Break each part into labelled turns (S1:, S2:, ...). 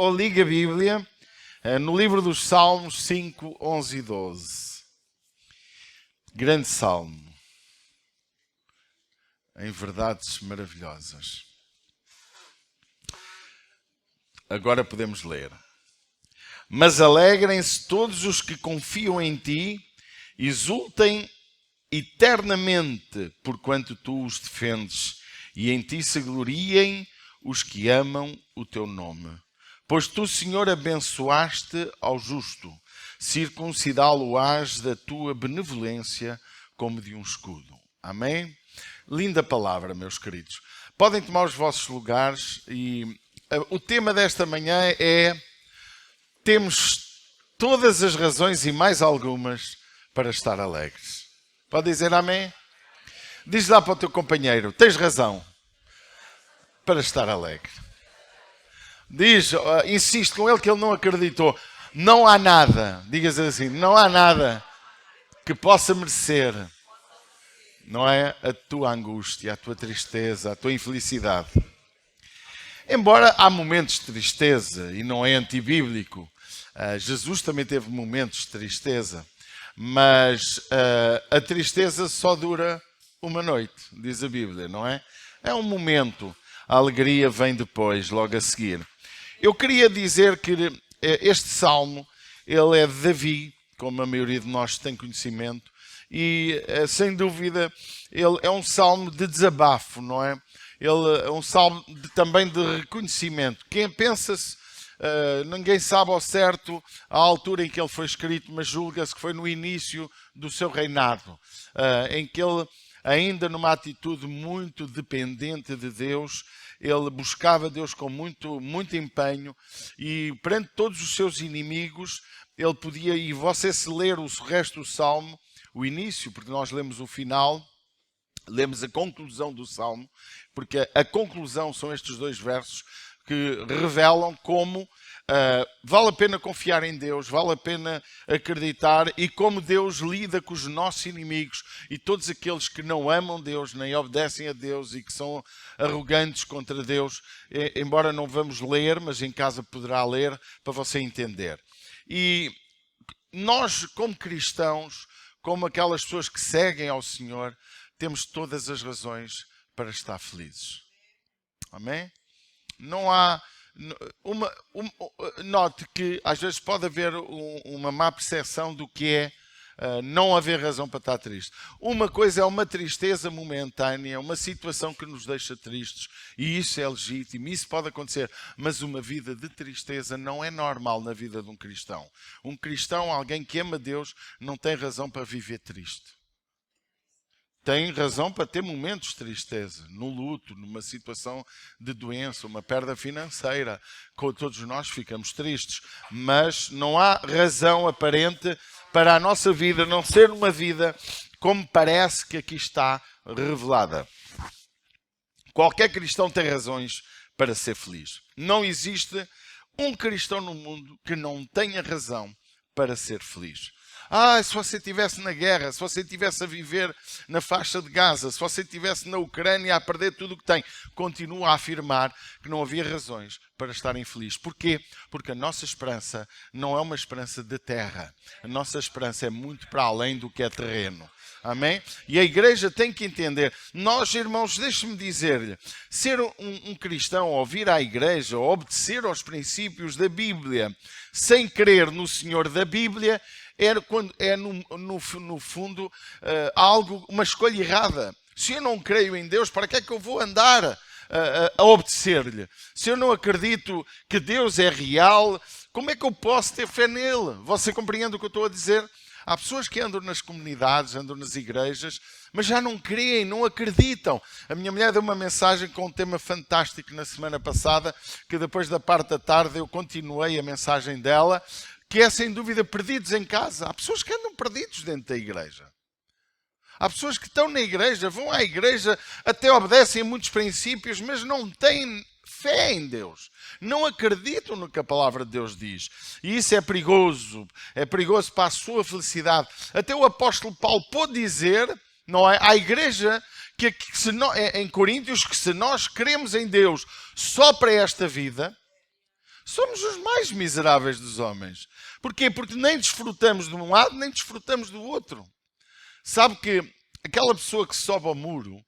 S1: ou ligue a Bíblia no livro dos Salmos 5, 11 e 12. Grande salmo, em verdades maravilhosas. Agora podemos ler. Mas alegrem-se todos os que confiam em ti, exultem eternamente, porquanto tu os defendes, e em ti se gloriem os que amam o teu nome. Pois tu, Senhor, abençoaste ao justo, circuncidá-lo-ás da tua benevolência como de um escudo. Amém? Linda palavra, meus queridos. Podem tomar os vossos lugares e o tema desta manhã é: temos todas as razões e mais algumas para estar alegres. Pode dizer amém? Diz lá para o teu companheiro: tens razão para estar alegre. Diz, insiste com ele que ele não acreditou. Não há nada, digas assim, não há nada que possa merecer, não é, a tua angústia, a tua tristeza, a tua infelicidade. Embora há momentos de tristeza, e não é antibíblico, Jesus também teve momentos de tristeza, mas a tristeza só dura uma noite, diz a Bíblia, não é? É um momento, a alegria vem depois, logo a seguir. Eu queria dizer que este salmo, ele é de Davi, como a maioria de nós tem conhecimento, e sem dúvida ele é um salmo de desabafo, não é? Ele é um salmo também de reconhecimento. Quem pensa-se, ninguém sabe ao certo a altura em que ele foi escrito, mas julga-se que foi no início do seu reinado, em que ele, ainda numa atitude muito dependente de Deus, ele buscava Deus com muito empenho, e perante todos os seus inimigos, ele podia, e você se ler o resto do salmo, o início, porque nós lemos o final, lemos a conclusão do salmo, porque a conclusão são estes dois versos que revelam como vale a pena confiar em Deus, vale a pena acreditar, e como Deus lida com os nossos inimigos e todos aqueles que não amam Deus, nem obedecem a Deus e que são arrogantes contra Deus, embora não vamos ler, mas em casa poderá ler para você entender. E nós, como cristãos, como aquelas pessoas que seguem ao Senhor, temos todas as razões para estar felizes. Amém? Não há... note que às vezes pode haver uma má percepção do que é não haver razão para estar triste. Uma coisa é uma tristeza momentânea, uma situação que nos deixa tristes, e isso é legítimo, isso pode acontecer, mas uma vida de tristeza não é normal na vida de um cristão. Um cristão, alguém que ama Deus, não tem razão para viver triste. Tem razão para ter momentos de tristeza, no luto, numa situação de doença, uma perda financeira. Todos nós ficamos tristes, mas não há razão aparente para a nossa vida não ser uma vida como parece que aqui está revelada. Qualquer cristão tem razões para ser feliz. Não existe um cristão no mundo que não tenha razão para ser feliz. Se você estivesse na guerra, se você estivesse a viver na faixa de Gaza, se você estivesse na Ucrânia a perder tudo o que tem, continua a afirmar que não havia razões para estar infeliz. Porquê? Porque a nossa esperança não é uma esperança de terra. A nossa esperança é muito para além do que é terreno. Amém? E a igreja tem que entender. Nós, irmãos, deixe-me dizer-lhe, ser um cristão, ou vir à igreja, ou obedecer aos princípios da Bíblia, sem crer no Senhor da Bíblia, no fundo, uma escolha errada. Se eu não creio em Deus, para que é que eu vou andar a obedecer-lhe? Se eu não acredito que Deus é real, como é que eu posso ter fé nele? Você compreende o que eu estou a dizer? Há pessoas que andam nas comunidades, andam nas igrejas, mas já não creem, não acreditam. A minha mulher deu uma mensagem com um tema fantástico na semana passada, que depois da parte da tarde eu continuei a mensagem dela, que é sem dúvida perdidos em casa. Há pessoas que andam perdidos dentro da igreja. Há pessoas que estão na igreja, vão à igreja, até obedecem a muitos princípios, mas não têm fé em Deus. Não acreditam no que a palavra de Deus diz. E isso é perigoso para a sua felicidade. Até o apóstolo Paulo pôde dizer, não é, à igreja que em Coríntios, que se nós cremos em Deus só para esta vida, Somos os mais miseráveis dos homens. Porquê? Porque nem desfrutamos de um lado, nem desfrutamos do outro. Sabe que aquela pessoa que sobe ao muro,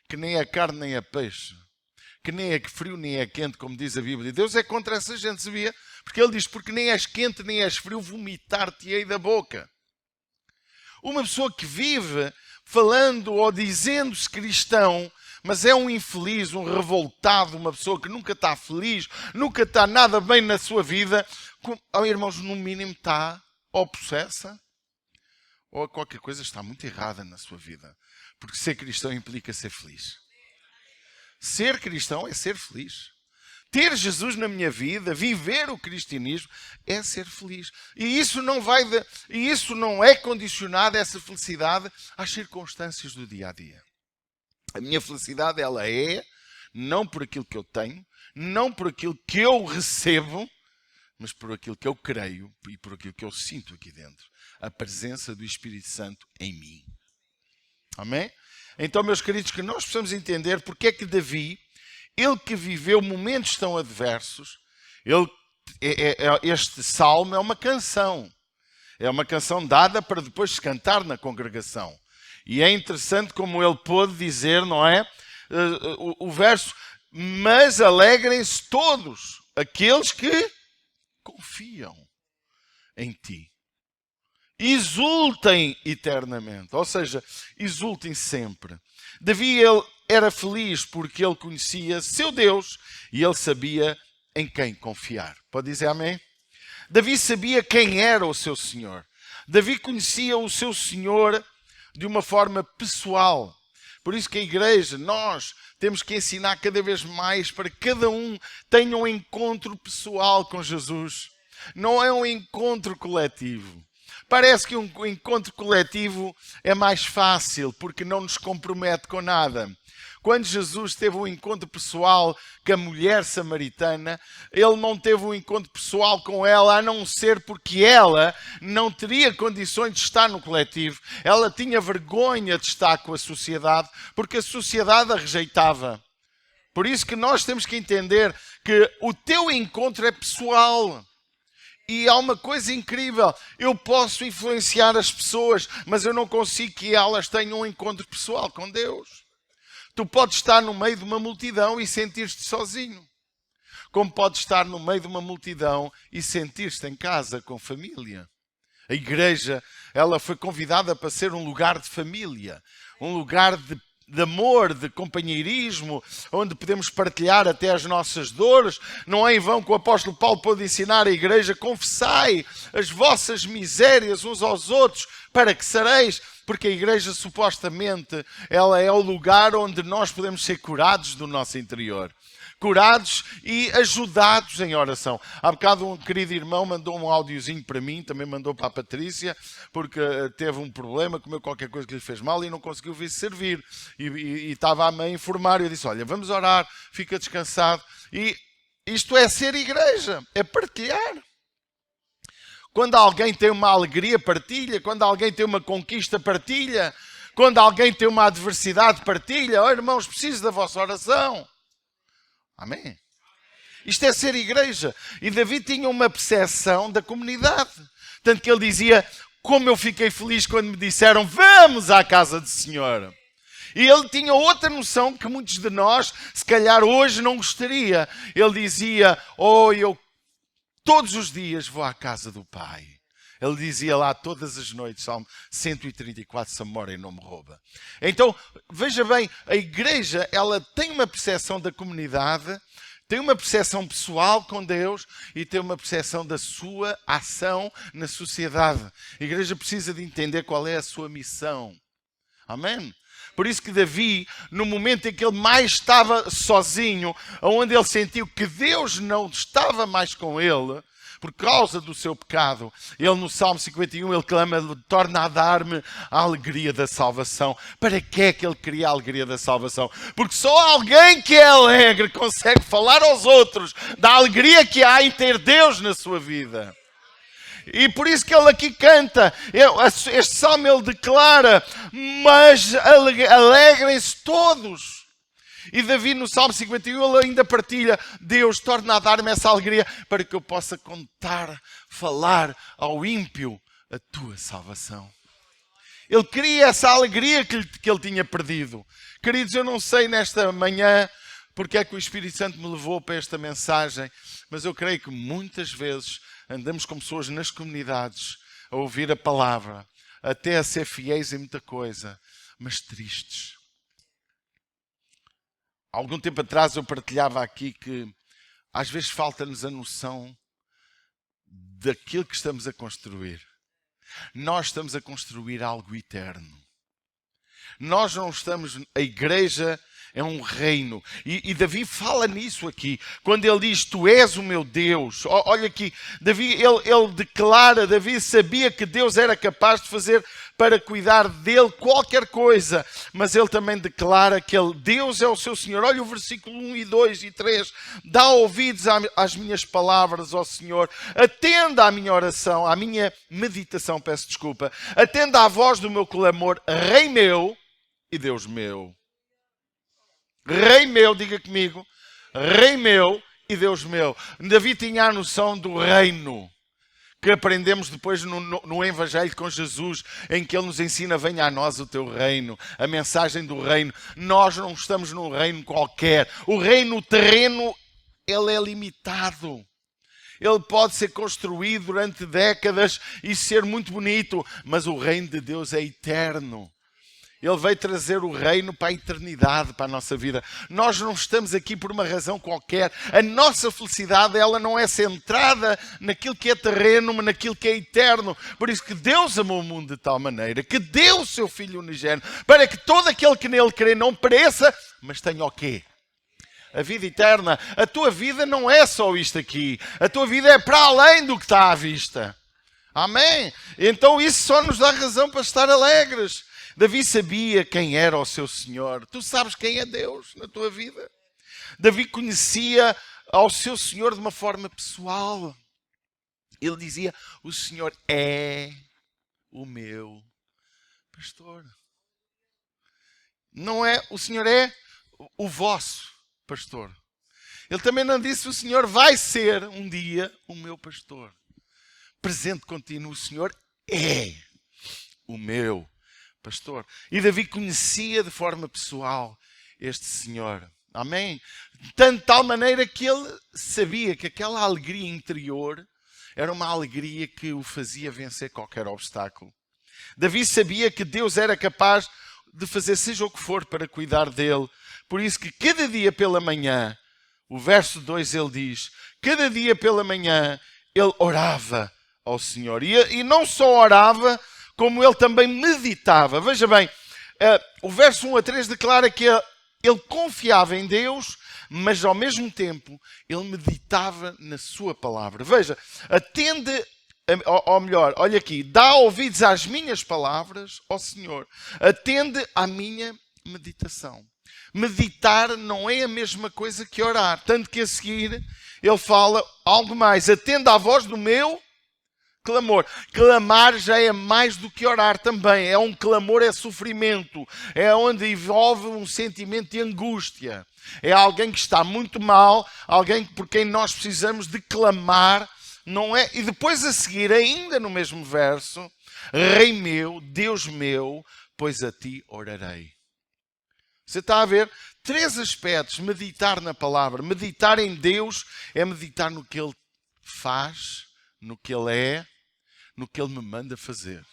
S1: que nem é carne nem é peixe, que nem é frio nem é quente, como diz a Bíblia, Deus é contra essa gente, sabia? Porque ele diz, porque nem és quente nem és frio, vomitar-te-ei da boca. Uma pessoa que vive falando ou dizendo-se cristão, mas é um infeliz, um revoltado, uma pessoa que nunca está feliz, nunca está nada bem na sua vida, irmãos, no mínimo está ou possessa, ou qualquer coisa está muito errada na sua vida. Porque ser cristão implica ser feliz. Ser cristão é ser feliz. Ter Jesus na minha vida, viver o cristianismo, é ser feliz. E isso não é condicionado, essa felicidade, às circunstâncias do dia a dia. A minha felicidade, ela é não por aquilo que eu tenho, não por aquilo que eu recebo, mas por aquilo que eu creio e por aquilo que eu sinto aqui dentro. A presença do Espírito Santo em mim. Amém? Então, meus queridos, que nós possamos entender porque é que Davi, ele que viveu momentos tão adversos, este salmo é uma canção. É uma canção dada para depois se cantar na congregação. E é interessante como ele pôde dizer, não é? O verso, mas alegrem-se todos aqueles que confiam em ti. Exultem eternamente, ou seja, exultem sempre. Davi, ele era feliz porque ele conhecia seu Deus e ele sabia em quem confiar. Pode dizer amém? Davi sabia quem era o seu Senhor. Davi conhecia o seu Senhor de uma forma pessoal. Por isso que a igreja, nós temos que ensinar cada vez mais para que cada um tenha um encontro pessoal com Jesus. Não é um encontro coletivo. Parece que um encontro coletivo é mais fácil porque não nos compromete com nada. Quando Jesus teve um encontro pessoal com a mulher samaritana, ele não teve um encontro pessoal com ela, a não ser porque ela não teria condições de estar no coletivo. Ela tinha vergonha de estar com a sociedade, porque a sociedade a rejeitava. Por isso que nós temos que entender que o teu encontro é pessoal. E há uma coisa incrível, eu posso influenciar as pessoas, mas eu não consigo que elas tenham um encontro pessoal com Deus. Tu podes estar no meio de uma multidão e sentir-te sozinho. Como podes estar no meio de uma multidão e sentir-te em casa, com família. A igreja, ela foi convidada para ser um lugar de família, um lugar de amor, de companheirismo, onde podemos partilhar até as nossas dores. Não é em vão que o apóstolo Paulo pôde ensinar a igreja: confessai as vossas misérias uns aos outros, para que sareis. Porque a igreja, supostamente, ela é o lugar onde nós podemos ser curados do nosso interior. Curados e ajudados em oração. Há bocado um querido irmão mandou um áudiozinho para mim, também mandou para a Patrícia, porque teve um problema, comeu qualquer coisa que lhe fez mal e não conseguiu vir servir. E estava a me informar e eu disse: olha, vamos orar, fica descansado. E isto é ser igreja, é partilhar. Quando alguém tem uma alegria, partilha. Quando alguém tem uma conquista, partilha. Quando alguém tem uma adversidade, partilha. Oh, irmãos, preciso da vossa oração. Amém? Isto é ser igreja. E Davi tinha uma percepção da comunidade. Tanto que ele dizia: como eu fiquei feliz quando me disseram, vamos à casa do Senhor. E ele tinha outra noção que muitos de nós, se calhar hoje, não gostaria. Ele dizia: oh, eu todos os dias vou à casa do Pai. Ele dizia lá todas as noites, Salmo 134, se a memória não me rouba. Então, veja bem, a igreja, ela tem uma percepção da comunidade, tem uma percepção pessoal com Deus e tem uma percepção da sua ação na sociedade. A igreja precisa de entender qual é a sua missão. Amém? Por isso que Davi, no momento em que ele mais estava sozinho, onde ele sentiu que Deus não estava mais com ele, por causa do seu pecado, ele no Salmo 51, ele clama: torna a dar-me a alegria da salvação. Para que é que ele queria a alegria da salvação? Porque só alguém que é alegre consegue falar aos outros da alegria que há em ter Deus na sua vida. E por isso que ele aqui canta, este salmo ele declara: mas alegrem-se todos. E Davi no Salmo 51 ele ainda partilha: Deus, torna a dar-me essa alegria para que eu possa contar, falar ao ímpio a tua salvação. Ele queria essa alegria que ele tinha perdido. Queridos, eu não sei nesta manhã porque é que o Espírito Santo me levou para esta mensagem, mas eu creio que muitas vezes andamos como pessoas nas comunidades a ouvir a palavra, até a ser fiéis em muita coisa, mas tristes. Há algum tempo atrás eu partilhava aqui que às vezes falta-nos a noção daquilo que estamos a construir. Nós estamos a construir algo eterno. Nós não estamos... A igreja é um reino. E Davi fala nisso aqui. Quando ele diz, tu és o meu Deus. Olha aqui, Davi, ele declara, Davi sabia que Deus era capaz de fazer para cuidar dele qualquer coisa. Mas ele também declara que Deus é o seu Senhor. Olha o versículo 1 e 2 e 3. Dá ouvidos às minhas palavras, ó Senhor. Atenda à minha oração, à minha meditação, peço desculpa. Atenda à voz do meu clamor, Rei meu e Deus meu. Rei meu, diga comigo, Rei meu e Deus meu. Davi tinha a noção do reino, que aprendemos depois no Evangelho com Jesus, em que ele nos ensina, venha a nós o teu reino, a mensagem do reino. Nós não estamos num reino qualquer. O reino terreno, ele é limitado. Ele pode ser construído durante décadas e ser muito bonito, mas o reino de Deus é eterno. Ele veio trazer o reino para a eternidade, para a nossa vida. Nós não estamos aqui por uma razão qualquer. A nossa felicidade, ela não é centrada naquilo que é terreno, mas naquilo que é eterno. Por isso que Deus amou o mundo de tal maneira que deu o seu Filho unigénito, para que todo aquele que nele crê não pereça, mas tenha o quê? A vida eterna. A tua vida não é só isto aqui. A tua vida é para além do que está à vista. Amém? Então isso só nos dá razão para estar alegres. Davi sabia quem era o seu Senhor. Tu sabes quem é Deus na tua vida? Davi conhecia ao seu Senhor de uma forma pessoal. Ele dizia, o Senhor é o meu pastor. Não é, o Senhor é o vosso pastor. Ele também não disse, o Senhor vai ser um dia o meu pastor. Presente contínuo, o Senhor é o meu pastor. E Davi conhecia de forma pessoal este Senhor. Amém? De tal maneira que ele sabia que aquela alegria interior era uma alegria que o fazia vencer qualquer obstáculo. Davi sabia que Deus era capaz de fazer seja o que for para cuidar dele. Por isso que cada dia pela manhã, o verso 2 ele diz, cada dia pela manhã ele orava ao Senhor. E não só orava, como ele também meditava. Veja bem, o verso 1 a 3 declara que ele confiava em Deus, mas ao mesmo tempo ele meditava na sua palavra. Veja, atende, ou melhor, olha aqui, dá ouvidos às minhas palavras, ó Senhor, atende à minha meditação. Meditar não é a mesma coisa que orar, tanto que a seguir ele fala algo mais, atende à voz do meu clamor. Clamar já é mais do que orar também. É um clamor, é sofrimento. É onde envolve um sentimento de angústia. É alguém que está muito mal, alguém por quem nós precisamos de clamar, não é? E depois a seguir, ainda no mesmo verso, Rei meu, Deus meu, pois a ti orarei. Você está a ver? 3 aspectos. Meditar na palavra. Meditar em Deus é meditar no que Ele faz, no que Ele é, no que Ele me manda fazer,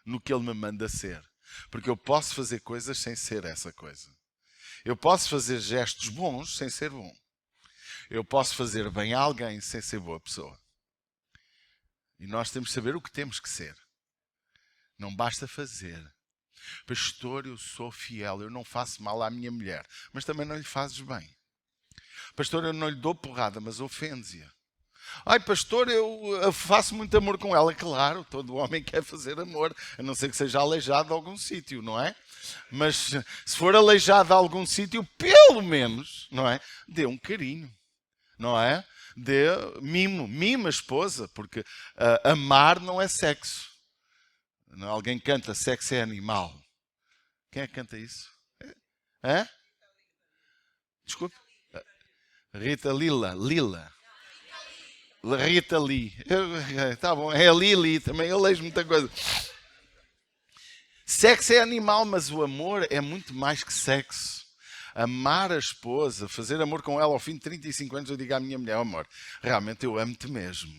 S1: no que Ele me manda ser. Porque eu posso fazer coisas sem ser essa coisa. Eu posso fazer gestos bons sem ser bom. Eu posso fazer bem a alguém sem ser boa pessoa. E nós temos que saber o que temos que ser. Não basta fazer. Pastor, eu sou fiel, eu não faço mal à minha mulher, mas também não lhe fazes bem. Pastor, eu não lhe dou porrada, mas ofendes-a. Ai, pastor, eu faço muito amor com ela. Claro, todo homem quer fazer amor, a não ser que seja aleijado de algum sítio, não é? Mas se for aleijado de algum sítio, pelo menos, não é? Dê um carinho, não é? Dê mima a esposa, porque amar não é sexo. Alguém canta sexo é animal. Quem é que canta isso? Hã? Desculpe. Rita Lila. Rita Lee. Tá bom, é a Lili também, eu leio muita coisa. Sexo é animal, mas o amor é muito mais que sexo. Amar a esposa, fazer amor com ela ao fim de 35 anos, eu digo à minha mulher, amor, realmente eu amo-te mesmo.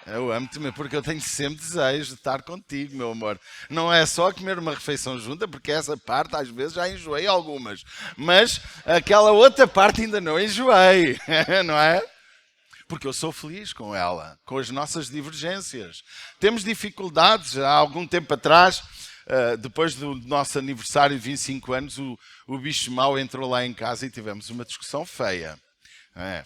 S1: Eu amo-te mesmo, porque eu tenho sempre desejo de estar contigo, meu amor. Não é só comer uma refeição junta, porque essa parte às vezes já enjoei algumas. Mas aquela outra parte ainda não enjoei, não é? Porque eu sou feliz com ela, com as nossas divergências. Temos dificuldades. Há algum tempo atrás, depois do nosso aniversário de 25 anos, o bicho mau entrou lá em casa e tivemos uma discussão feia.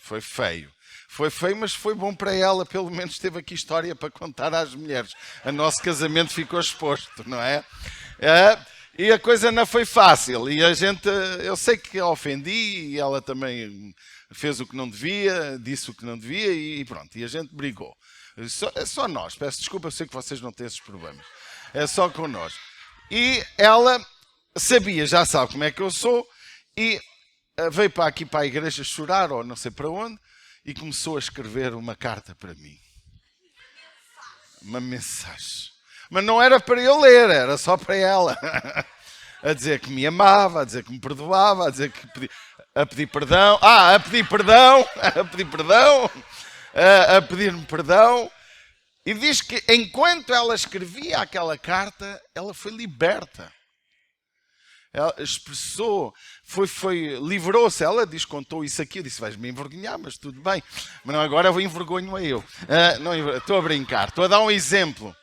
S1: Foi feio. Foi feio, mas foi bom para ela. Pelo menos teve aqui história para contar às mulheres. O nosso casamento ficou exposto, não é? E a coisa não foi fácil. E eu sei que a ofendi e ela também fez o que não devia, disse o que não devia e pronto. E a gente brigou. É só nós. Peço desculpa, eu sei que vocês não têm esses problemas. É só connosco. E ela sabia, já sabe como é que eu sou, e veio para aqui para a igreja chorar, ou não sei para onde, e começou a escrever uma carta para mim. Uma mensagem. Mas não era para eu ler, era só para ela. A dizer que me amava, a dizer que me perdoava, a dizer que a pedir perdão. A pedir perdão, a pedir-me perdão. E diz que enquanto ela escrevia aquela carta, ela foi liberta. Ela expressou, livrou-se. Ela diz, contou isso aqui. Eu disse, vais-me envergonhar, mas tudo bem. Mas não, agora eu envergonho a eu. Não, estou a brincar, estou a dar um exemplo.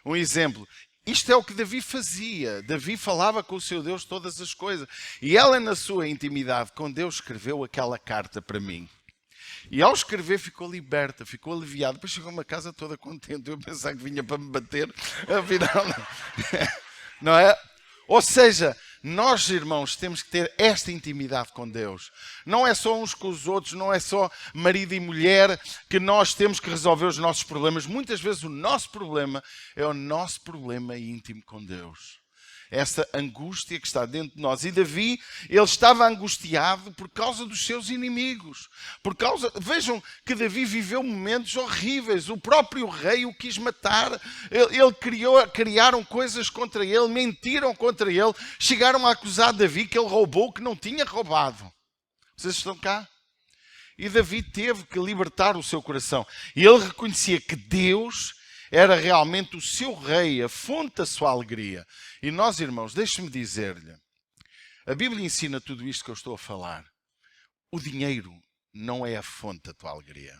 S1: Um exemplo. Isto é o que Davi fazia. Davi falava com o seu Deus todas as coisas. E ela, na sua intimidade com Deus, escreveu aquela carta para mim. E ao escrever ficou liberta, ficou aliviada. Depois chegou a uma casa toda contente. Eu pensava que vinha para me bater. Afinal, não é? Ou seja, nós, irmãos, temos que ter esta intimidade com Deus. Não é só uns com os outros, não é só marido e mulher que nós temos que resolver os nossos problemas. Muitas vezes o nosso problema é o nosso problema íntimo com Deus. Essa angústia que está dentro de nós. E Davi, ele estava angustiado por causa dos seus inimigos. Vejam que Davi viveu momentos horríveis. O próprio rei o quis matar. Criaram coisas contra ele, mentiram contra ele. Chegaram a acusar Davi que ele roubou o que não tinha roubado. Vocês estão cá? E Davi teve que libertar o seu coração. E ele reconhecia que Deus era realmente o seu rei, a fonte da sua alegria. E nós, irmãos, deixe-me dizer-lhe, a Bíblia ensina tudo isto que eu estou a falar. O dinheiro não é a fonte da tua alegria.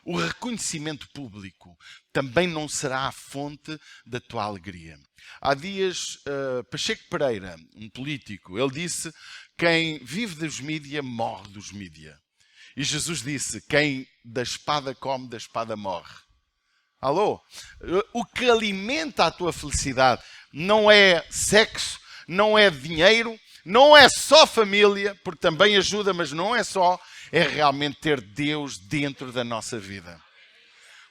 S1: O reconhecimento público também não será a fonte da tua alegria. Há dias, Pacheco Pereira, um político, ele disse, quem vive dos mídia, morre dos mídia. E Jesus disse, quem da espada come, da espada morre. Alô? O que alimenta a tua felicidade não é sexo, não é dinheiro, não é só família, porque também ajuda, mas não é só, é realmente ter Deus dentro da nossa vida.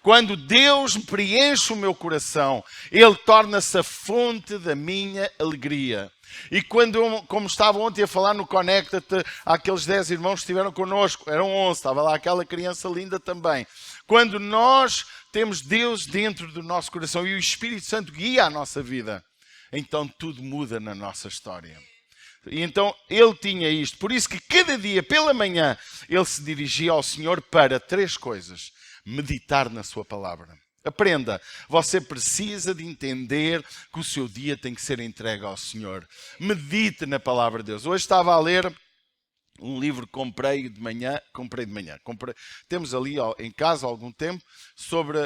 S1: Quando Deus preenche o meu coração, Ele torna-se a fonte da minha alegria. E como estava ontem a falar no Conecta-te, aqueles 10 irmãos que estiveram connosco, eram 11, estava lá aquela criança linda também. Quando nós temos Deus dentro do nosso coração e o Espírito Santo guia a nossa vida, então tudo muda na nossa história. E então ele tinha isto. Por isso que cada dia pela manhã ele se dirigia ao Senhor para 3 coisas. Meditar na sua palavra. Aprenda, você precisa de entender que o seu dia tem que ser entregue ao Senhor. Medite na palavra de Deus. Hoje estava a ler um livro que comprei de manhã. Temos ali em casa há algum tempo sobre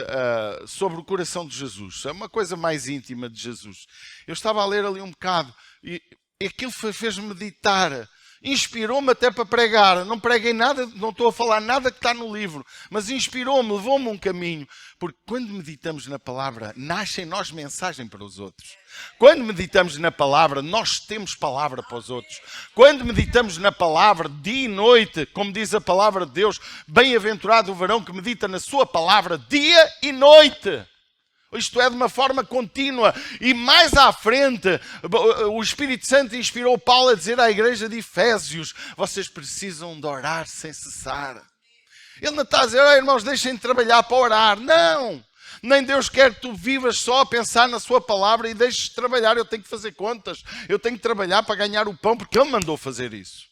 S1: o coração de Jesus. É uma coisa mais íntima de Jesus. Eu estava a ler ali um bocado e aquilo fez-me meditar. Inspirou-me até para pregar. Não preguei nada, não estou a falar nada que está no livro, mas inspirou-me, levou-me um caminho. Porque quando meditamos na palavra, nasce em nós mensagem para os outros. Quando meditamos na palavra, nós temos palavra para os outros. Quando meditamos na palavra, dia e noite, como diz a palavra de Deus, bem-aventurado o varão que medita na sua palavra dia e noite. isto é, de uma forma contínua. E mais à frente, o Espírito Santo inspirou Paulo a dizer à igreja de Efésios: vocês precisam de orar sem cessar. Ele não está a dizer: irmãos, deixem de trabalhar para orar. Não! Nem Deus quer que tu vivas só a pensar na sua palavra e deixes de trabalhar. Eu tenho que fazer contas. Eu tenho que trabalhar para ganhar o pão, porque Ele mandou fazer isso.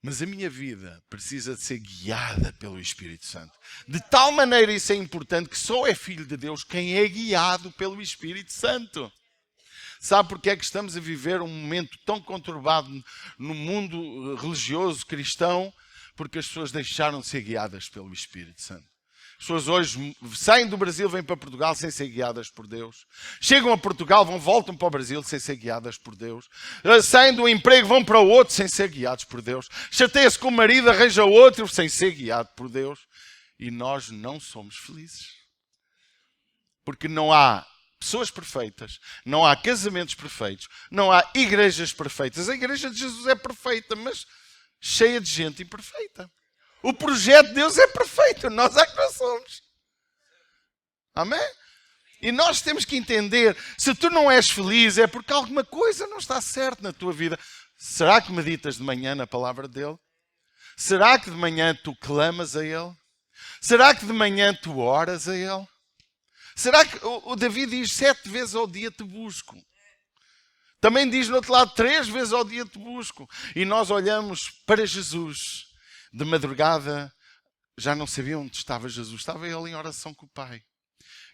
S1: Mas a minha vida precisa de ser guiada pelo Espírito Santo. De tal maneira isso é importante que só é filho de Deus quem é guiado pelo Espírito Santo. Sabe porque é que estamos a viver um momento tão conturbado no mundo religioso cristão? Porque as pessoas deixaram de ser guiadas pelo Espírito Santo. As pessoas hoje saem do Brasil, vêm para Portugal sem ser guiadas por Deus. Chegam a Portugal, voltam para o Brasil sem ser guiadas por Deus. Saem do emprego, vão para o outro sem ser guiados por Deus. Chateia-se com o marido, arranja outro sem ser guiado por Deus. E nós não somos felizes. Porque não há pessoas perfeitas, não há casamentos perfeitos, não há igrejas perfeitas. A igreja de Jesus é perfeita, mas cheia de gente imperfeita. O projeto de Deus é perfeito, nós é que não somos. Amém? E nós temos que entender, se tu não és feliz é porque alguma coisa não está certa na tua vida. Será que meditas de manhã na palavra dele? Será que de manhã tu clamas a ele? Será que de manhã tu oras a ele? Será que o Davi diz 7 vezes ao dia te busco? Também diz no outro lado 3 vezes ao dia te busco. E nós olhamos para Jesus. De madrugada, já não sabia onde estava Jesus. Estava ele em oração com o Pai.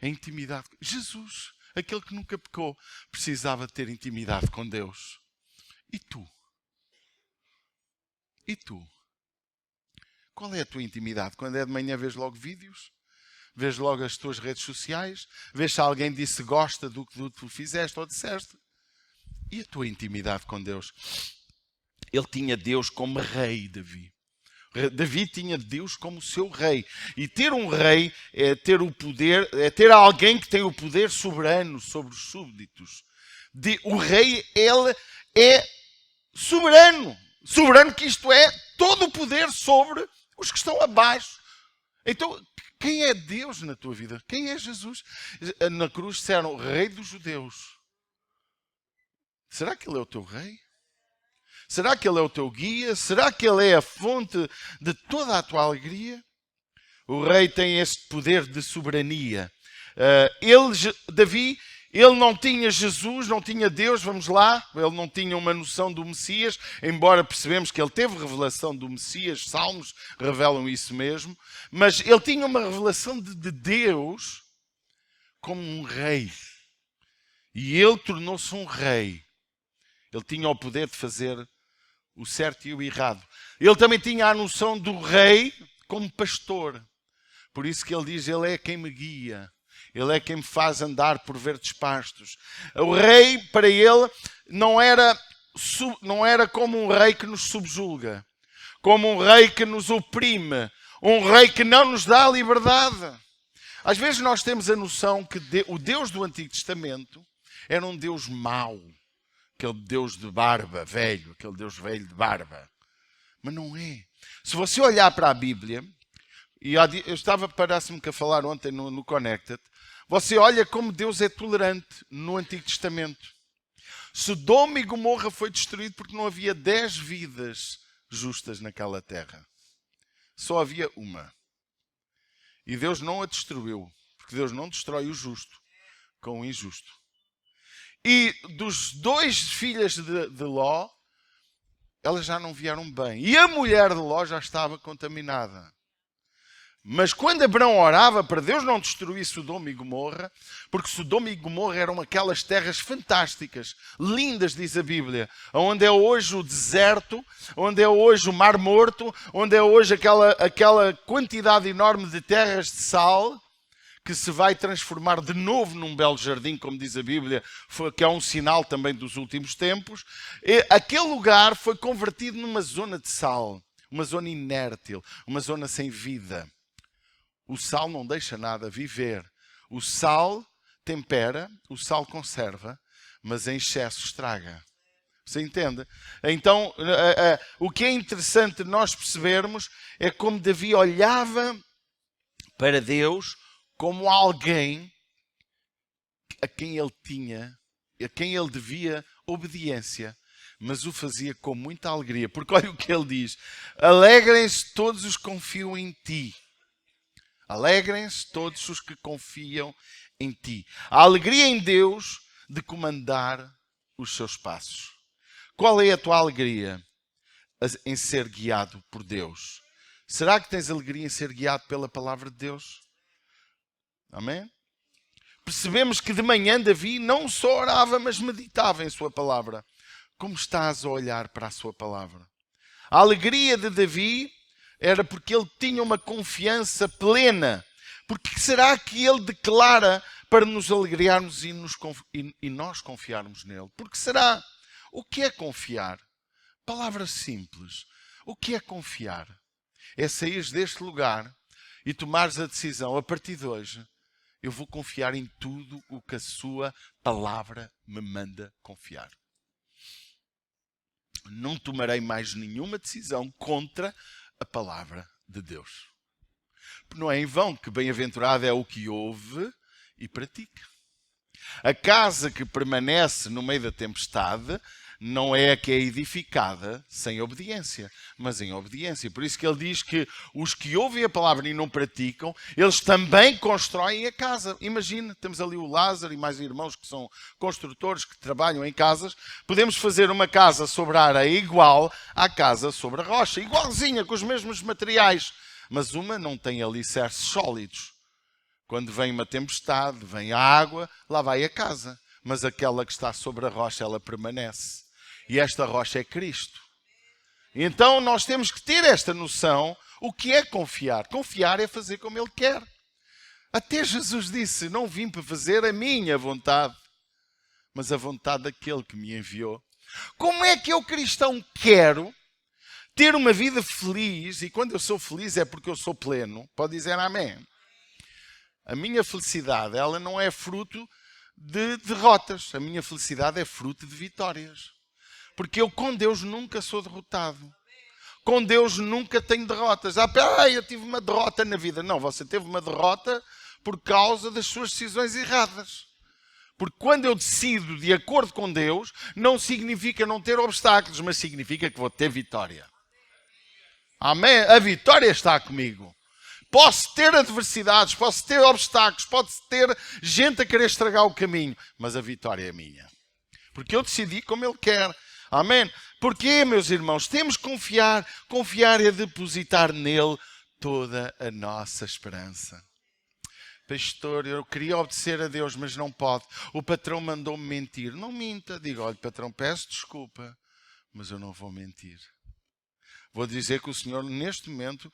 S1: Em intimidade. Jesus, aquele que nunca pecou, precisava ter intimidade com Deus. E tu? E tu? Qual é a tua intimidade? Quando é de manhã vês logo vídeos? Vês logo as tuas redes sociais? Vês se alguém disse gosta do que tu fizeste ou disseste? E a tua intimidade com Deus? Ele tinha Deus como rei, Davi. Davi tinha Deus como seu rei. E ter um rei é ter o poder, é ter alguém que tem o poder soberano sobre os súbditos. O rei, ele é soberano. Soberano que isto é, todo o poder sobre os que estão abaixo. Então, quem é Deus na tua vida? Quem é Jesus? Na cruz disseram, rei dos judeus. Será que ele é o teu rei? Será que ele é o teu guia? Será que ele é a fonte de toda a tua alegria? O rei tem este poder de soberania. Davi, ele não tinha Jesus, não tinha Deus, vamos lá. Ele não tinha uma noção do Messias, embora percebemos que ele teve revelação do Messias. Salmos revelam isso mesmo. Mas ele tinha uma revelação de Deus como um rei. E ele tornou-se um rei. Ele tinha o poder de fazer o certo e o errado. Ele também tinha a noção do rei como pastor. Por isso que ele diz, ele é quem me guia. Ele é quem me faz andar por verdes pastos. O rei, para ele, não era como um rei que nos subjulga. Como um rei que nos oprime. Um rei que não nos dá liberdade. Às vezes nós temos a noção que o Deus do Antigo Testamento era um Deus mau. Aquele Deus de barba velho, aquele Deus velho de barba. Mas não é. Se você olhar para a Bíblia, e eu estava, parece-me que a falar ontem no Connected, você olha como Deus é tolerante no Antigo Testamento. Sodoma e Gomorra foi destruído porque não havia 10 vidas justas naquela terra. Só havia uma. E Deus não a destruiu, porque Deus não destrói o justo com o injusto. E dos 2 filhas de Ló, elas já não vieram bem. E a mulher de Ló já estava contaminada. Mas quando Abrão orava para Deus não destruir Sodoma e Gomorra, porque Sodoma e Gomorra eram aquelas terras fantásticas, lindas, diz a Bíblia, onde é hoje o deserto, onde é hoje o Mar Morto, onde é hoje aquela quantidade enorme de terras de sal, que se vai transformar de novo num belo jardim, como diz a Bíblia, que é um sinal também dos últimos tempos. Aquele lugar foi convertido numa zona de sal, uma zona inértil, uma zona sem vida. O sal não deixa nada viver. O sal tempera, o sal conserva, mas em excesso estraga. Você entende? Então, o que é interessante nós percebermos é como Davi olhava para Deus como alguém a quem ele devia obediência, mas o fazia com muita alegria, porque olha o que ele diz: alegrem-se todos os que confiam em ti. Alegrem-se todos os que confiam em ti. A alegria em Deus de comandar os seus passos. Qual é a tua alegria em ser guiado por Deus? Será que tens alegria em ser guiado pela palavra de Deus? Amém? Percebemos que de manhã Davi não só orava, mas meditava em sua palavra. Como estás a olhar para a sua palavra? A alegria de Davi era porque ele tinha uma confiança plena. Porque será que ele declara para nos alegrarmos e nós confiarmos nele? Porque será? O que é confiar? Palavra simples. O que é confiar? É saíres deste lugar e tomares a decisão, a partir de hoje, eu vou confiar em tudo o que a sua palavra me manda confiar. Não tomarei mais nenhuma decisão contra a palavra de Deus. Não é em vão que bem-aventurado é o que ouve e pratica. A casa que permanece no meio da tempestade não é a que é edificada sem obediência, mas em obediência. Por isso que ele diz que os que ouvem a palavra e não praticam, eles também constroem a casa. Imagina, temos ali o Lázaro e mais irmãos que são construtores, que trabalham em casas. Podemos fazer uma casa sobre a areia igual à casa sobre a rocha, igualzinha, com os mesmos materiais. Mas uma não tem alicerces sólidos. Quando vem uma tempestade, vem a água, lá vai a casa. Mas aquela que está sobre a rocha, ela permanece. E esta rocha é Cristo. Então nós temos que ter esta noção. O que é confiar? Confiar é fazer como Ele quer. Até Jesus disse: não vim para fazer a minha vontade, mas a vontade daquele que me enviou. Como é que eu, cristão, quero ter uma vida feliz? E quando eu sou feliz é porque eu sou pleno. Pode dizer amém. A minha felicidade, ela não é fruto de derrotas. A minha felicidade é fruto de vitórias. Porque eu com Deus nunca sou derrotado. Com Deus nunca tenho derrotas. Eu tive uma derrota na vida. Não, você teve uma derrota por causa das suas decisões erradas. Porque quando eu decido de acordo com Deus, não significa não ter obstáculos, mas significa que vou ter vitória. Amém? A vitória está comigo. Posso ter adversidades, posso ter obstáculos, posso ter gente a querer estragar o caminho, mas a vitória é minha. Porque eu decidi como Ele quer. Amém? Porquê, meus irmãos? Temos que confiar. Confiar é depositar nele toda a nossa esperança. Pastor, eu queria obedecer a Deus, mas não pode. O patrão mandou-me mentir. Não minta. Diga: olha, patrão, peço desculpa, mas eu não vou mentir. Vou dizer que o senhor, neste momento,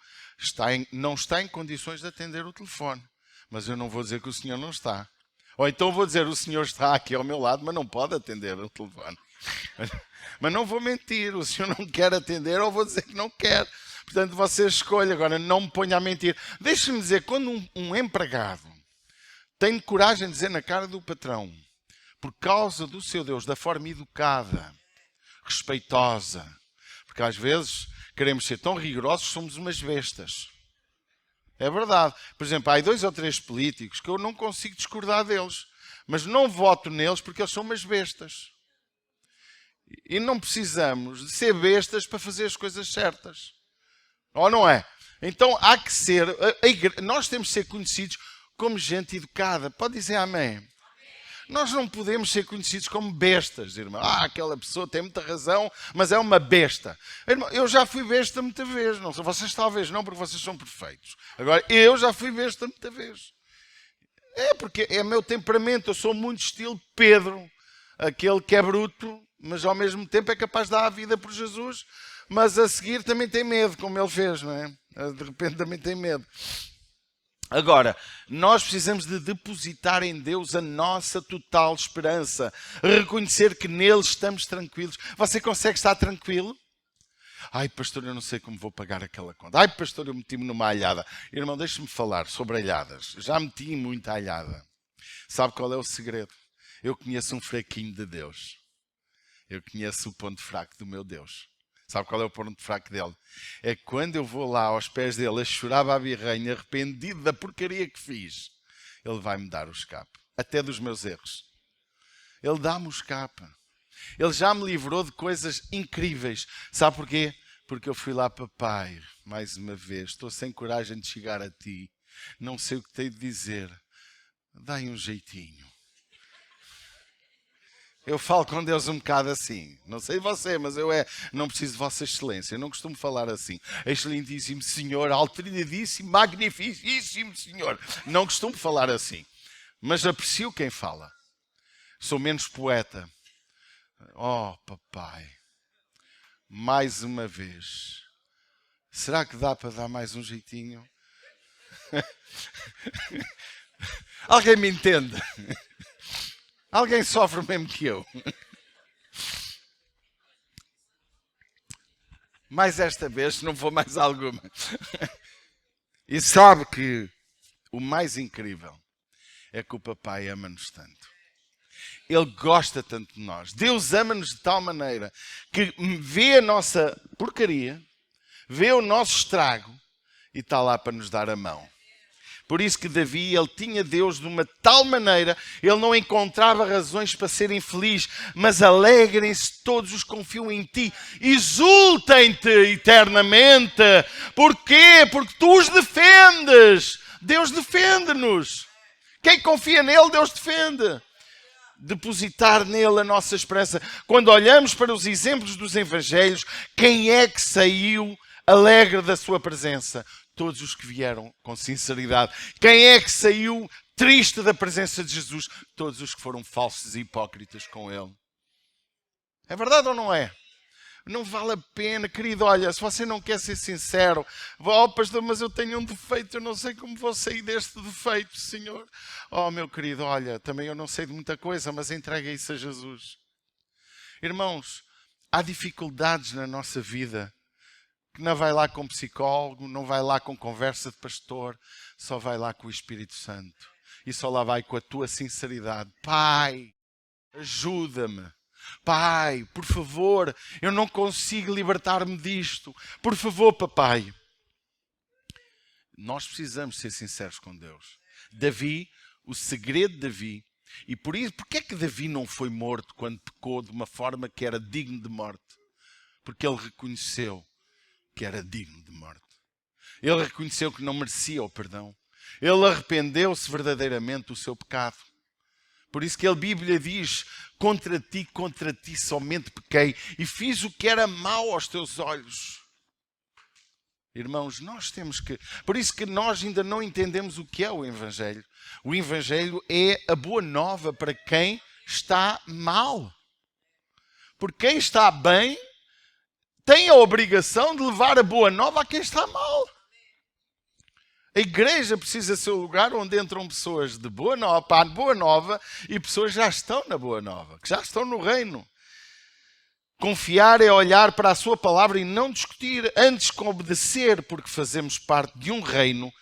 S1: não está em condições de atender o telefone. Mas eu não vou dizer que o senhor não está. Ou então vou dizer: o senhor está aqui ao meu lado, mas não pode atender o telefone. Mas não vou mentir. O senhor não quer atender, ou vou dizer que não quer. Portanto, você escolhe. Agora, não me ponha a mentir. Deixe-me dizer, quando um empregado tem coragem de dizer na cara do patrão, por causa do seu Deus, da forma educada, respeitosa, porque às vezes queremos ser tão rigorosos que somos umas bestas. É verdade. Por exemplo, há 2 ou 3 políticos que eu não consigo discordar deles, mas não voto neles porque eles são umas bestas. E não precisamos de ser bestas para fazer as coisas certas. Ou não é? Então há que ser... Nós temos de ser conhecidos como gente educada. Pode dizer amém? Nós não podemos ser conhecidos como bestas, irmão. Aquela pessoa tem muita razão, mas é uma besta. Irmão, eu já fui besta muita vez. Não, vocês talvez não, porque vocês são perfeitos. Agora, eu já fui besta muita vez. É porque é meu temperamento. Eu sou muito estilo Pedro. Aquele que é bruto, mas ao mesmo tempo é capaz de dar a vida por Jesus. Mas a seguir também tem medo, como ele fez, não é? De repente também tem medo. Agora, nós precisamos de depositar em Deus a nossa total esperança. Reconhecer que nele estamos tranquilos. Você consegue estar tranquilo? Ai, pastor, eu não sei como vou pagar aquela conta. Ai, pastor, eu meti-me numa alhada. Irmão, deixe-me falar sobre alhadas. Já meti muita alhada. Sabe qual é o segredo? Eu conheço um fraquinho de Deus. Eu conheço o ponto fraco do meu Deus. Sabe qual é o ponto fraco dele? É quando eu vou lá aos pés dele a chorar à birrenha, arrependido da porcaria que fiz. Ele vai-me dar o escape. Até dos meus erros. Ele dá-me o escape. Ele já me livrou de coisas incríveis. Sabe porquê? Porque eu fui lá, papai, mais uma vez, estou sem coragem de chegar a ti. Não sei o que tenho de dizer. Dai um jeitinho. Eu falo com Deus um bocado assim. Não sei você, mas não preciso de Vossa Excelência. Eu não costumo falar assim. Excelentíssimo Senhor, alternadíssimo, magnificíssimo Senhor. Não costumo falar assim. Mas aprecio quem fala. Sou menos poeta. Oh, papai. Mais uma vez. Será que dá para dar mais um jeitinho? Alguém me entende? Alguém sofre mesmo que eu. Mas esta vez não vou mais alguma. E sabe que o mais incrível é que o papai ama-nos tanto. Ele gosta tanto de nós. Deus ama-nos de tal maneira que vê a nossa porcaria, vê o nosso estrago e está lá para nos dar a mão. Por isso que Davi, ele tinha Deus de uma tal maneira, ele não encontrava razões para ser infeliz, mas alegrem-se todos os que confiam em ti, exultem-te eternamente. Porquê? Porque tu os defendes. Deus defende-nos. Quem confia nele, Deus defende. Depositar nele a nossa esperança. Quando olhamos para os exemplos dos evangelhos, quem é que saiu alegre da sua presença? Todos os que vieram com sinceridade. Quem é que saiu triste da presença de Jesus? Todos os que foram falsos e hipócritas com ele. É verdade ou não é? Não vale a pena, querido, olha, se você não quer ser sincero, oh, pastor, mas eu tenho um defeito, eu não sei como vou sair deste defeito, Senhor. Oh, meu querido, olha, também eu não sei de muita coisa, mas entrega isso a Jesus. Irmãos, há dificuldades na nossa vida, que não vai lá com psicólogo, não vai lá com conversa de pastor, só vai lá com o Espírito Santo. E só lá vai com a tua sinceridade. Pai, ajuda-me. Pai, por favor, eu não consigo libertar-me disto. Por favor, papai. Nós precisamos ser sinceros com Deus. Davi, o segredo de Davi, e por isso, porque é que Davi não foi morto quando pecou de uma forma que era digno de morte? Porque ele reconheceu que era digno de morte. Ele reconheceu que não merecia o perdão. Ele arrependeu-se verdadeiramente do seu pecado. Por isso que a Bíblia diz, contra ti somente pequei e fiz o que era mau aos teus olhos. Irmãos, nós temos que... Por isso que nós ainda não entendemos o que é o Evangelho. O Evangelho é a boa nova para quem está mal. Porque quem está bem tem a obrigação de levar a boa nova a quem está mal. A igreja precisa ser o lugar onde entram pessoas de boa nova, para a boa nova, e pessoas que já estão na boa nova, que já estão no reino. Confiar é olhar para a sua palavra e não discutir, antes com obedecer, porque fazemos parte de um reino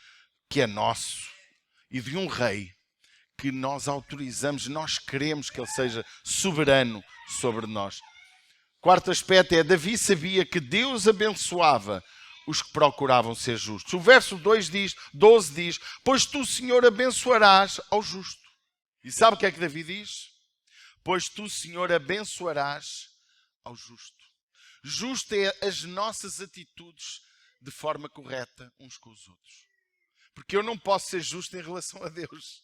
S1: que é nosso e de um rei que nós autorizamos, nós queremos que ele seja soberano sobre nós. Quarto aspecto é, Davi sabia que Deus abençoava os que procuravam ser justos. O verso 12 diz, pois tu, Senhor, abençoarás ao justo. E sabe o que é que Davi diz? Pois tu, Senhor, abençoarás ao justo. Justo é as nossas atitudes de forma correta uns com os outros. Porque eu não posso ser justo em relação a Deus.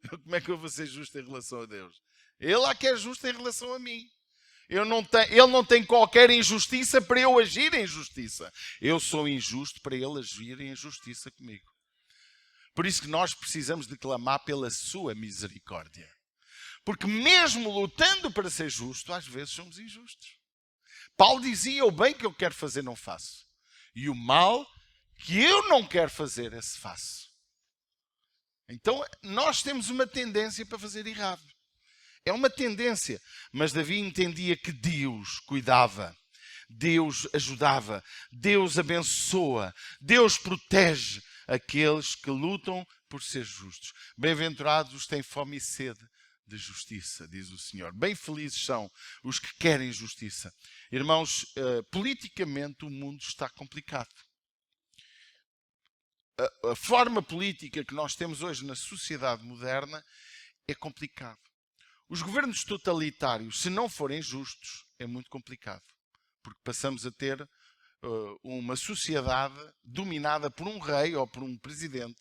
S1: Como é que eu vou ser justo em relação a Deus? Ele é que é justo em relação a mim. Ele não tem qualquer injustiça para eu agir em justiça. Eu sou injusto para ele agir em justiça comigo. Por isso que nós precisamos de clamar pela sua misericórdia. Porque mesmo lutando para ser justo, às vezes somos injustos. Paulo dizia, o bem que eu quero fazer não faço. E o mal que eu não quero fazer, esse faço. Então nós temos uma tendência para fazer errado. É uma tendência, mas Davi entendia que Deus cuidava, Deus ajudava, Deus abençoa, Deus protege aqueles que lutam por ser justos. Bem-aventurados os que têm fome e sede de justiça, diz o Senhor. Bem felizes são os que querem justiça. Irmãos, politicamente o mundo está complicado. a forma política que nós temos hoje na sociedade moderna é complicado. Os governos totalitários, se não forem justos, é muito complicado. Porque passamos a ter uma sociedade dominada por um rei ou por um presidente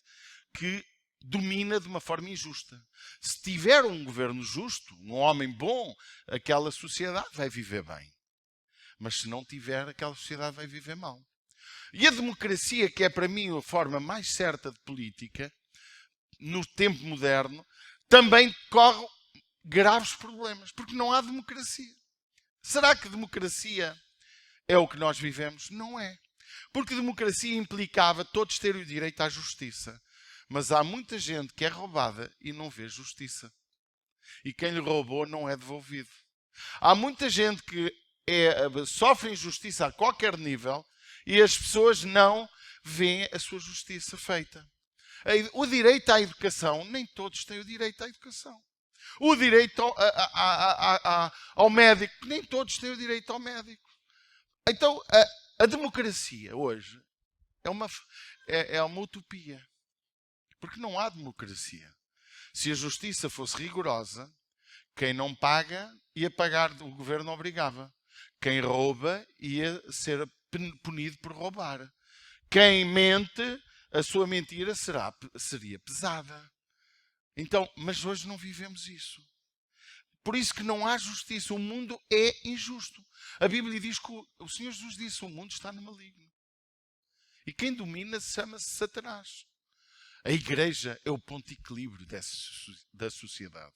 S1: que domina de uma forma injusta. Se tiver um governo justo, um homem bom, aquela sociedade vai viver bem. Mas se não tiver, aquela sociedade vai viver mal. E a democracia, que é para mim a forma mais certa de política, no tempo moderno, também corre graves problemas, porque não há democracia. Será que democracia é o que nós vivemos? Não é. Porque democracia implicava todos terem o direito à justiça. Mas há muita gente que é roubada e não vê justiça. E quem lhe roubou não é devolvido. Há muita gente que sofre injustiça a qualquer nível e as pessoas não veem a sua justiça feita. O direito à educação, nem todos têm o direito à educação. O direito ao médico, nem todos têm o direito ao médico. Então, a democracia hoje é uma utopia. Porque não há democracia. Se a justiça fosse rigorosa, quem não paga ia pagar, o governo obrigava. Quem rouba ia ser punido por roubar. Quem mente, a sua mentira seria pesada. Então, mas hoje não vivemos isso. Por isso que não há justiça. O mundo é injusto. A Bíblia diz que o Senhor Jesus disse: o mundo está no maligno. E quem domina chama-se Satanás. A igreja é o ponto de equilíbrio da sociedade.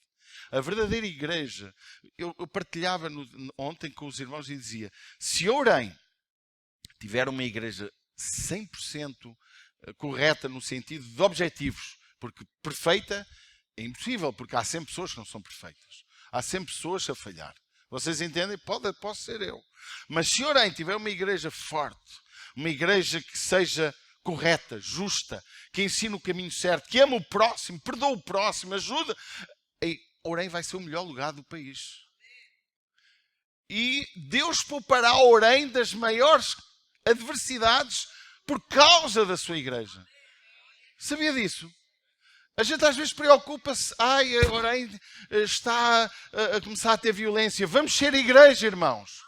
S1: A verdadeira igreja, eu partilhava ontem com os irmãos e dizia: se Ourém tiver uma igreja 100% correta no sentido de objetivos, porque perfeita é impossível, porque há sempre pessoas que não são perfeitas. Há sempre pessoas a falhar. Vocês entendem? Posso ser eu. Mas se Ourém tiver uma igreja forte, uma igreja que seja correta, justa, que ensina o caminho certo, que ama o próximo, perdoa o próximo, ajuda, Ourém vai ser o melhor lugar do país. E Deus poupará Ourém das maiores adversidades por causa da sua igreja. Sabia disso? A gente às vezes preocupa-se: Ourém está a começar a ter violência. Vamos ser igreja, irmãos.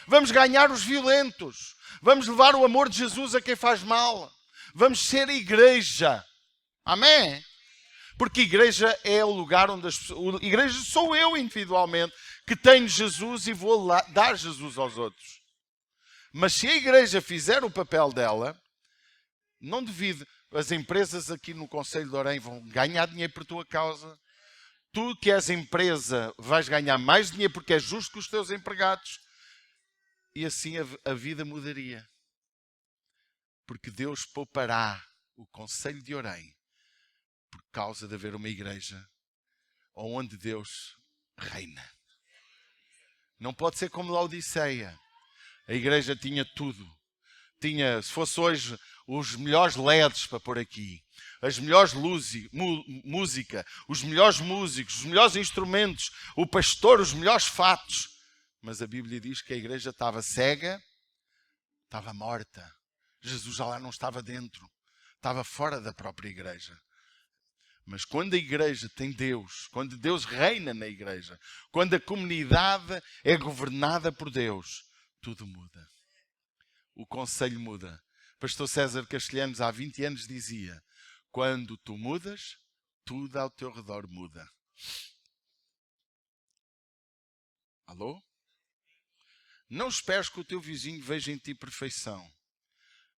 S1: Vamos ganhar os violentos. Vamos levar o amor de Jesus a quem faz mal. Vamos ser igreja. Amém? Porque igreja é o lugar onde as pessoas... Igreja sou eu individualmente que tenho Jesus e vou lá dar Jesus aos outros. Mas se a igreja fizer o papel dela, não duvido, as empresas aqui no Conselho de Ourém vão ganhar dinheiro por tua causa. Tu que és empresa vais ganhar mais dinheiro porque é justo com os teus empregados. E assim a vida mudaria. Porque Deus poupará o Conselho de Ourém por causa de haver uma igreja onde Deus reina. Não pode ser como Laodiceia. A igreja tinha tudo. Tinha, se fosse hoje, os melhores LEDs para pôr aqui, as melhores música, os melhores músicos, os melhores instrumentos, o pastor, os melhores fatos. Mas a Bíblia diz que a igreja estava cega, estava morta. Jesus já lá não estava dentro, estava fora da própria igreja. Mas quando a igreja tem Deus, quando Deus reina na igreja, quando a comunidade é governada por Deus, tudo muda. O conselho muda. Pastor César Castelhanos há 20 anos dizia: quando tu mudas, tudo ao teu redor muda. Alô? Não esperes que o teu vizinho veja em ti perfeição,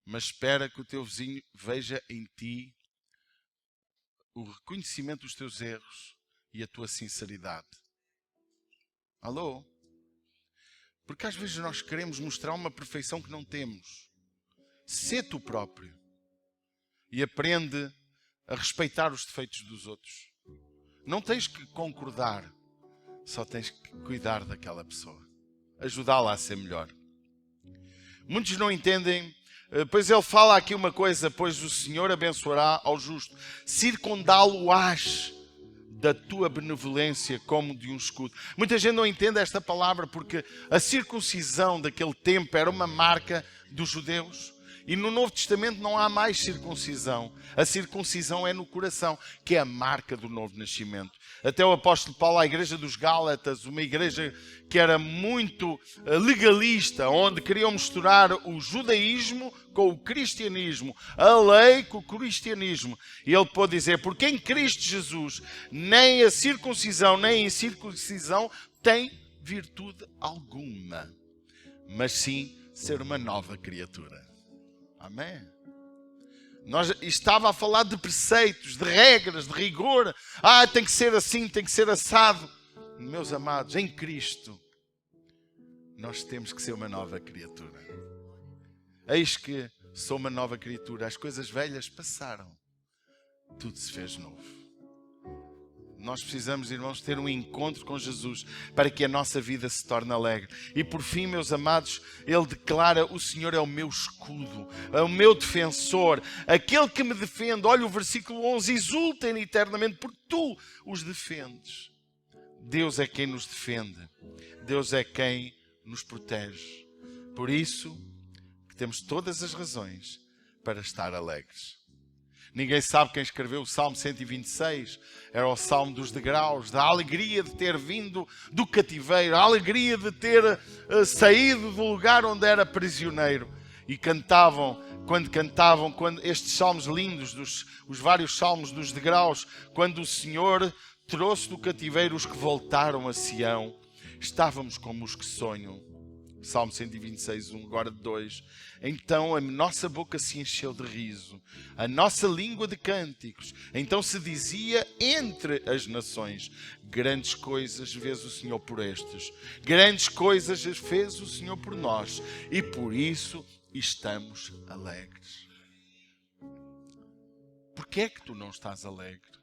S1: mas espera que o teu vizinho veja em ti o reconhecimento dos teus erros e a tua sinceridade. Alô? Porque às vezes nós queremos mostrar uma perfeição que não temos. Sê tu próprio e aprende a respeitar os defeitos dos outros. Não tens que concordar, só tens que cuidar daquela pessoa, ajudá-la a ser melhor. Muitos não entendem. Pois ele fala aqui uma coisa: pois o Senhor abençoará ao justo, circundá-lo-ás da tua benevolência como de um escudo. Muita gente não entende esta palavra porque a circuncisão daquele tempo era uma marca dos judeus. E no Novo Testamento não há mais circuncisão. A circuncisão é no coração, que é a marca do novo nascimento. Até o apóstolo Paulo, à igreja dos Gálatas, uma igreja que era muito legalista, onde queriam misturar o judaísmo com o cristianismo, a lei com o cristianismo. E ele pode dizer, porque em Cristo Jesus nem a circuncisão nem a incircuncisão tem virtude alguma, mas sim ser uma nova criatura. Amém? Estava a falar de preceitos, de regras, de rigor. Tem que ser assim, tem que ser assado. Meus amados, em Cristo, nós temos que ser uma nova criatura. Eis que sou uma nova criatura. As coisas velhas passaram. Tudo se fez novo. Nós precisamos, irmãos, ter um encontro com Jesus para que a nossa vida se torne alegre. E por fim, meus amados, ele declara, o Senhor é o meu escudo, é o meu defensor, aquele que me defende. Olha o versículo 11, exultem eternamente porque tu os defendes. Deus é quem nos defende. Deus é quem nos protege. Por isso, que temos todas as razões para estar alegres. Ninguém sabe quem escreveu o Salmo 126. Era o Salmo dos degraus, da alegria de ter vindo do cativeiro, a alegria de ter saído do lugar onde era prisioneiro. E cantavam, quando estes salmos lindos, os vários salmos dos degraus, quando o Senhor trouxe do cativeiro os que voltaram a Sião, estávamos como os que sonham. Salmo 126, 1, agora 2. Então a nossa boca se encheu de riso, a nossa língua de cânticos. Então se dizia entre as nações, grandes coisas fez o Senhor por estes, grandes coisas fez o Senhor por nós, e por isso estamos alegres. Porquê é que tu não estás alegre?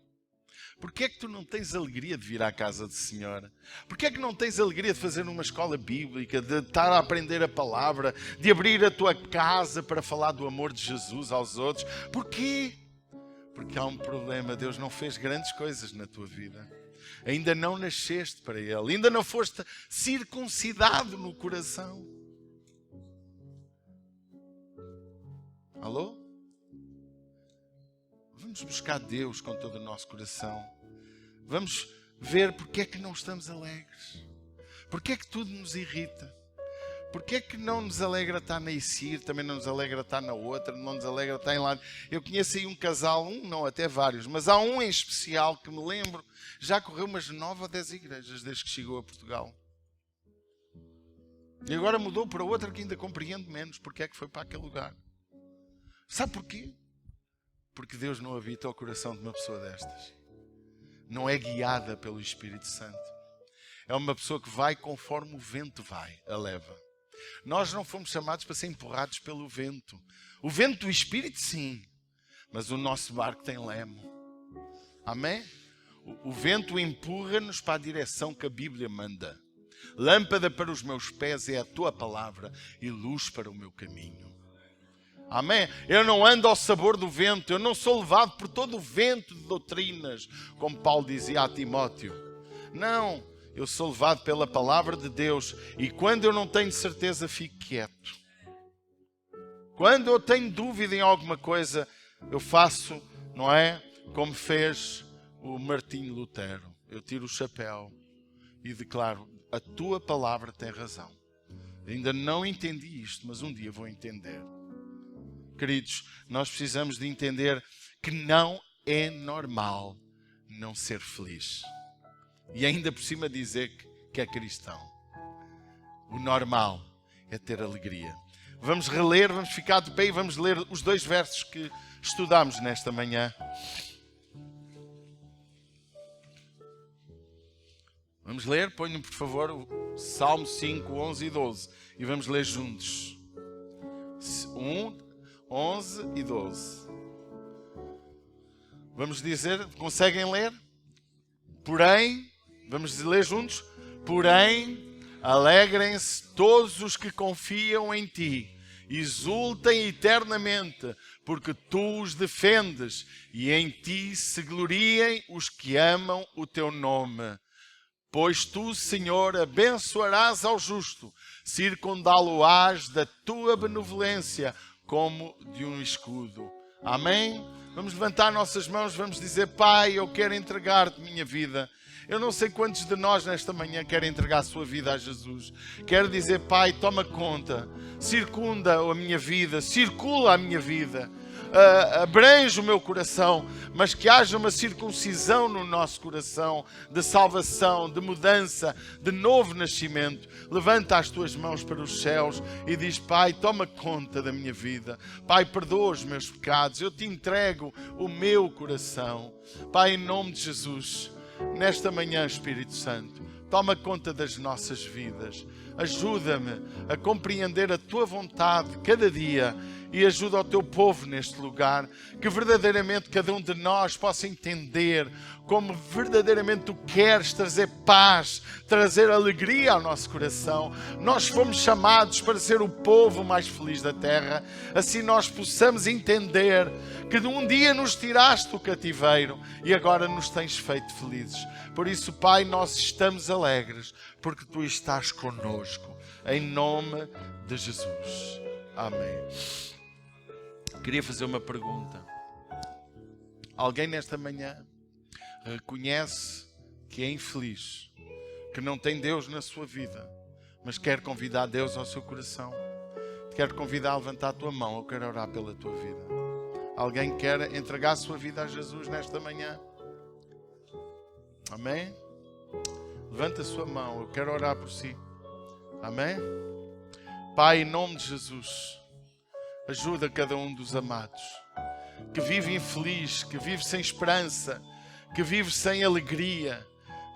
S1: Porquê é que tu não tens alegria de vir à casa do Senhor? Porquê é que não tens alegria de fazer uma escola bíblica, de estar a aprender a palavra, de abrir a tua casa para falar do amor de Jesus aos outros? Porquê? Porque há um problema. Deus não fez grandes coisas na tua vida. Ainda não nasceste para Ele. Ainda não foste circuncidado no coração. Alô? Vamos buscar Deus com todo o nosso coração. Vamos ver porque é que não estamos alegres. Porque é que tudo nos irrita. Porque é que não nos alegra estar na ICIR, também não nos alegra estar na outra, não nos alegra estar em lá. Eu conheço aí um casal, não, até vários, mas há um em especial que me lembro, já correu umas 9 ou 10 igrejas desde que chegou a Portugal. E agora mudou para outra que ainda compreendo menos porque é que foi para aquele lugar. Sabe porquê? Porque Deus não habita o coração de uma pessoa destas. Não é guiada pelo Espírito Santo. É uma pessoa que vai conforme o vento vai, a leva. Nós não fomos chamados para ser empurrados pelo vento. O vento do Espírito, sim. Mas o nosso barco tem leme. Amém? O vento empurra-nos para a direção que a Bíblia manda. Lâmpada para os meus pés é a tua palavra e luz para o meu caminho. Amém? Eu não ando ao sabor do vento. Eu não sou levado por todo o vento de doutrinas, como Paulo dizia a Timóteo. Não, eu sou levado pela palavra de Deus. E quando eu não tenho certeza, fico quieto. Quando eu tenho dúvida em alguma coisa, eu faço, não é? Como fez o Martinho Lutero. Eu tiro o chapéu e declaro, a tua palavra tem razão. Ainda não entendi isto, mas um dia vou entender. Queridos, nós precisamos de entender que não é normal não ser feliz. E ainda por cima dizer que é cristão. O normal é ter alegria. Vamos reler, vamos ficar de pé e vamos ler os 2 versos que estudamos nesta manhã. Vamos ler, ponham por favor o Salmo 5, 11 e 12 e vamos ler juntos. 11 e 12. Vamos dizer, conseguem ler? Porém, vamos ler juntos? Porém, alegrem-se todos os que confiam em ti, exultem eternamente, porque tu os defendes, e em ti se gloriem os que amam o teu nome. Pois tu, Senhor, abençoarás ao justo, circundá-lo-ás da tua benevolência, como de um escudo. Amém? Vamos levantar nossas mãos, vamos dizer: Pai, eu quero entregar-te minha vida. Eu não sei quantos de nós nesta manhã querem entregar a sua vida a Jesus. Quero dizer: Pai, toma conta, circunda a minha vida, circula a minha vida, abrange o meu coração, mas que haja uma circuncisão no nosso coração, de salvação, de mudança, de novo nascimento. Levanta as tuas mãos para os céus e diz: Pai, toma conta da minha vida. Pai, perdoa os meus pecados, eu te entrego o meu coração. Pai, em nome de Jesus, nesta manhã, Espírito Santo, toma conta das nossas vidas. Ajuda-me a compreender a tua vontade cada dia e ajuda o teu povo neste lugar, que verdadeiramente cada um de nós possa entender como verdadeiramente tu queres trazer paz, trazer alegria ao nosso coração. Nós fomos chamados para ser o povo mais feliz da terra, assim nós possamos entender que de um dia nos tiraste do cativeiro e agora nos tens feito felizes. Por isso, Pai, nós estamos alegres porque tu estás conosco, em nome de Jesus. Amém. Queria fazer uma pergunta. Alguém nesta manhã reconhece que é infeliz, que não tem Deus na sua vida, mas quer convidar Deus ao seu coração? Quero convidar a levantar a tua mão. Eu quero orar pela tua vida. Alguém quer entregar a sua vida a Jesus nesta manhã? Amém? Levanta a sua mão. Eu quero orar por si. Amém? Pai, em nome de Jesus, ajuda cada um dos amados que vive infeliz, que vive sem esperança, que vive sem alegria,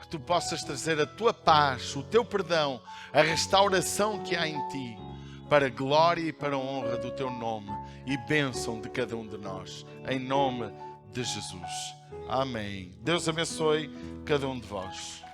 S1: que tu possas trazer a tua paz, o teu perdão, a restauração que há em ti, para a glória e para a honra do teu nome e bênção de cada um de nós, em nome de Jesus. Amém. Deus abençoe cada um de vós.